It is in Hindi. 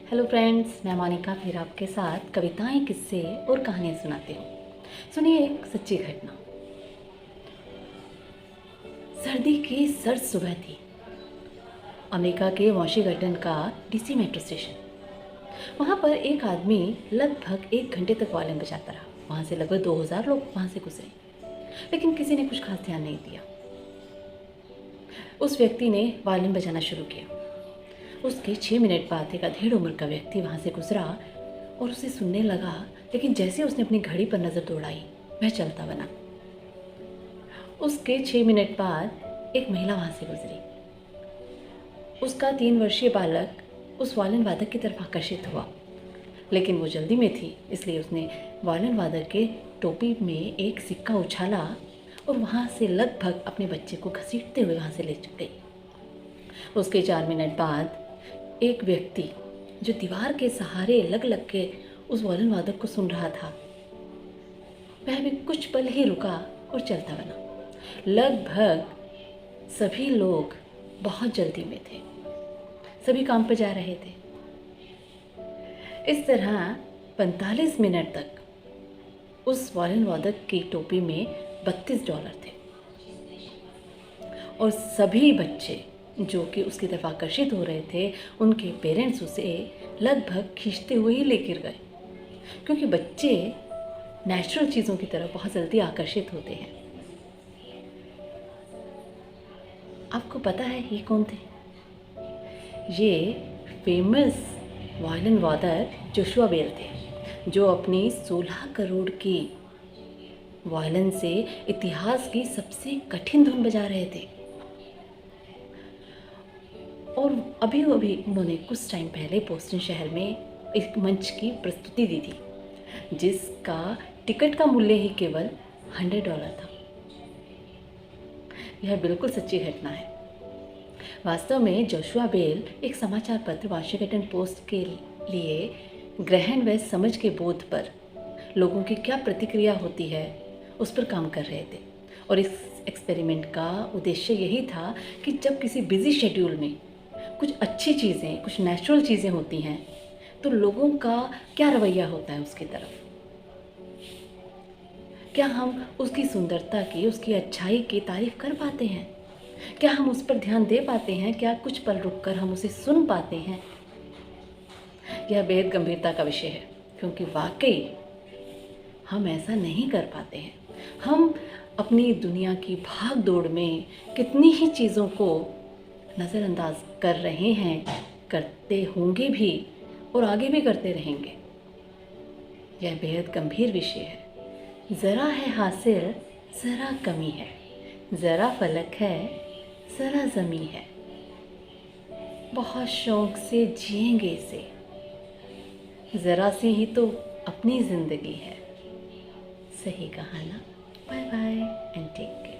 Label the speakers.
Speaker 1: हेलो फ्रेंड्स, मैं मोनिका फिर आपके साथ कविताएं, किस्से और कहानियाँ सुनाती हूँ। सुनिए एक सच्ची घटना। सर्दी की सर्द सुबह थी। अमेरिका के वॉशिंगटन का डीसी मेट्रो स्टेशन। वहाँ पर एक आदमी लगभग 1 घंटे तक वायलिन बजाता रहा। वहाँ से लगभग 2000 लोग वहाँ से गुजरे, लेकिन किसी ने कुछ खास ध्यान नहीं दिया। उस व्यक्ति ने वायलिन बजाना शुरू किया। उसके 6 मिनट बाद एक अधेड़ उम्र का व्यक्ति वहाँ से गुजरा और उसे सुनने लगा, लेकिन जैसे उसने अपनी घड़ी पर नज़र दौड़ाई, वह चलता बना। उसके 6 मिनट बाद एक महिला वहाँ से गुजरी। उसका 3 वर्षीय बालक उस वायलिन वादक की तरफ आकर्षित हुआ, लेकिन वो जल्दी में थी, इसलिए उसने वायलिन वादक के टोपी में एक सिक्का उछाला और वहाँ से लगभग अपने बच्चे को घसीटते हुए वहाँ से ले गई। उसके 4 मिनट बाद एक व्यक्ति जो दीवार के सहारे लग लग के उस वायलिन वादक को सुन रहा था, वह भी कुछ पल ही रुका और चलता बना। लगभग सभी लोग बहुत जल्दी में थे, सभी काम पर जा रहे थे। इस तरह 45 मिनट तक उस वायलिन वादक की टोपी में $32 थे और सभी बच्चे जो कि उसकी तरफ आकर्षित हो रहे थे, उनके पेरेंट्स उसे लगभग खींचते हुए ही लेकर गए, क्योंकि बच्चे नेचुरल चीज़ों की तरफ बहुत जल्दी आकर्षित होते हैं। आपको पता है ये कौन थे? ये फेमस वायलिन वादक जोशुआ बेल थे, जो अपनी 16 करोड़ की वायलिन से इतिहास की सबसे कठिन धुन बजा रहे थे। और अभी उन्होंने कुछ टाइम पहले बोस्टन शहर में एक मंच की प्रस्तुति दी थी, जिसका टिकट का मूल्य ही केवल $100 था। यह बिल्कुल सच्ची घटना है। वास्तव में जोशुआ बेल एक समाचार पत्र वॉशिंगटन पोस्ट के लिए ग्रहण व समझ के बोध पर लोगों की क्या प्रतिक्रिया होती है, उस पर काम कर रहे थे। और इस एक्सपेरिमेंट का उद्देश्य यही था कि जब किसी बिजी शेड्यूल में कुछ अच्छी चीज़ें, कुछ नेचुरल चीज़ें होती हैं, तो लोगों का क्या रवैया होता है उसकी तरफ। क्या हम उसकी सुंदरता की, उसकी अच्छाई की तारीफ कर पाते हैं? क्या हम उस पर ध्यान दे पाते हैं? क्या कुछ पल रुककर हम उसे सुन पाते हैं? यह बेहद गंभीरता का विषय है, क्योंकि वाकई हम ऐसा नहीं कर पाते हैं। हम अपनी दुनिया की भाग दौड़ में कितनी ही चीज़ों को नज़रअंदाज कर रहे हैं, करते होंगे भी और आगे भी करते रहेंगे। यह बेहद गंभीर विषय है। ज़रा है हासिल, ज़रा कमी है, ज़रा फलक है, ज़रा ज़मी है। बहुत शौक से जिएंगे इसे, ज़रा सी ही तो अपनी ज़िंदगी है। सही कहा ना? Bye bye and take care.